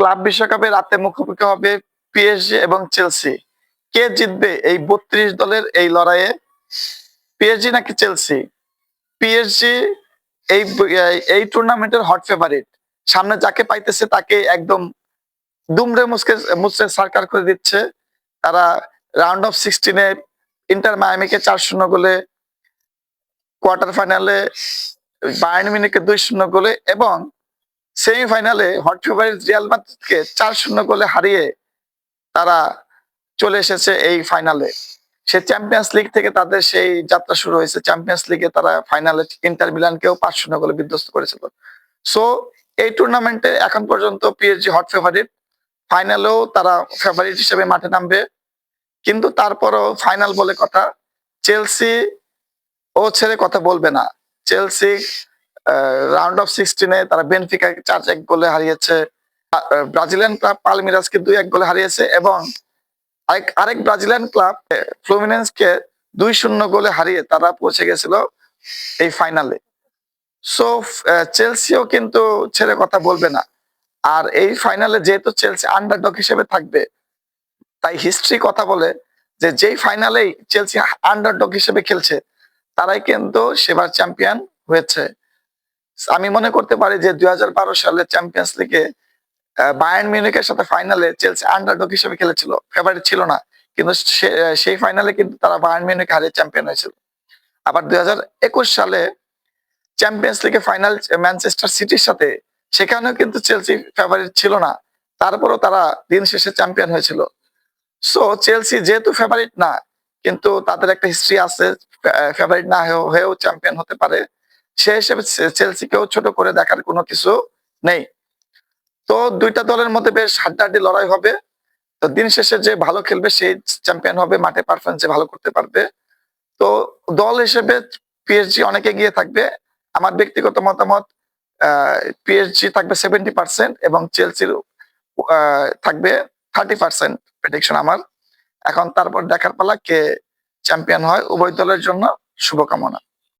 Club বিশ্বকাপে রাতে মুখোমুখি হবে পিএসজি এবং চেলসি। কে জিতবে এই ৩২ দলের এই লড়াইয়ে? পিএসজি নাকি চেলসি? পিএসজি এই এই টুর্নামেন্টের হট ফেভারিট। সামনে যাকে পাইতেছে তাকে একদম দুমড়ে মুচড়ে সারকার করে দিচ্ছে। তারা রাউন্ড অফ 16 এ ইন্টার মায়ামিকে ৪-০ গোলে, কোয়ার্টার ফাইনালে বায়ার্ন মিউনিখকে ২-০ গোলে এবং সেমিফাইনালে হট ফেভারিট রিয়াল মাদ্রিদকে ৪-০ গোলে হারিয়ে তারা চলে এসেছে এই ফাইনালে। সে চ্যাম্পিয়ন্স লিগ থেকে তাদের সেই যাত্রা শুরু হয়েছে। চ্যাম্পিয়ন্স লিগে তারা ফাইনালে ইন্টার মিলানকেও ৫-০ গোলে বিধ্বস্ত করেছিল। সো এই টুর্নামেন্টে এখন পর্যন্ত পিএসজি হট ফেভারিট। ফাইনালেও তারা ফেভারিট হিসেবে মাঠে নামবে। কিন্তু তারপরও ফাইনাল বলে কথা, চেলসি ও ছেড়ে কথা বলবে না। চেলসি রাউন্ড অফ 16 এ তারা বেনফিকাকে ৪-১ গোলে হারিয়েছে। ব্রাজিলিয়ান ক্লাব পালমিরাসকে ২-১ গোলে হারিয়েছে এবং আরেক ব্রাজিলিয়ান ক্লাব ফ্লুমিনেন্সকে ২-০ গোলে হারিয়ে তারা পৌঁছে গেছিল এই ফাইনালে। সো চেলসিও কিন্তু ছেড়ে কথা বলবে না। আর এই ফাইনালে যেহেতু চেলসি আন্ডারডগ হিসেবে থাকবে, তাই হিস্ট্রি কথা বলে যে যেই ফাইনালেই চেলসি আন্ডারডগ হিসেবে খেলছে তারাই কিন্তু সেবার চ্যাম্পিয়ন হয়েছে। আমি মনে করতে পারি যে ২০১২ সালে চ্যাম্পিয়ন্স লিগে বায়ার্ন মিউনিখের সাথে ফাইনালে চেলসি আন্ডারডগ হিসেবে খেলেছিল, ফেভারিট ছিল না, কিন্তু সেই ফাইনালে কিন্তু তারা বায়ার্ন মিউনিখকে হারিয়ে চ্যাম্পিয়ন হয়েছিল। আবার ২০২১ সালে চ্যাম্পিয়ন্স লিগে ফাইনাল ম্যানচেস্টার সিটির সাথে, সেখানেও কিন্তু চেলসি ফেভারিট ছিল না, তারপরও তারা দিন শেষে চ্যাম্পিয়ন হয়েছিল। সো চেলসি যেহেতু ফেভারিট না, কিন্তু তাদের একটা হিস্ট্রি আছে, ফেভারিট না হয়েও চ্যাম্পিয়ন হতে পারে, সে হিসেবে চেলসিকেও ছোট করে দেখার কোনো কিছু নেই। তো দুইটা দলের মধ্যে বেশ হাড্ডাহাড্ডি লড়াই হবে। তো দিন শেষে যে ভালো খেলবে সেই চ্যাম্পিয়ন হবে, মাঠে পারফরমেন্স যে ভালো করতে পারবে। তো দল হিসেবে পিএসজি অনেক এগিয়ে থাকবে। আমার ব্যক্তিগত মতামত, পিএসজি থাকবে 70% এবং চেলসির থাকবে 30% প্রেডিকশন আমার। এখন তারপর দেখার পালা কে চ্যাম্পিয়ন হয়। উভয় দলের জন্য শুভকামনা।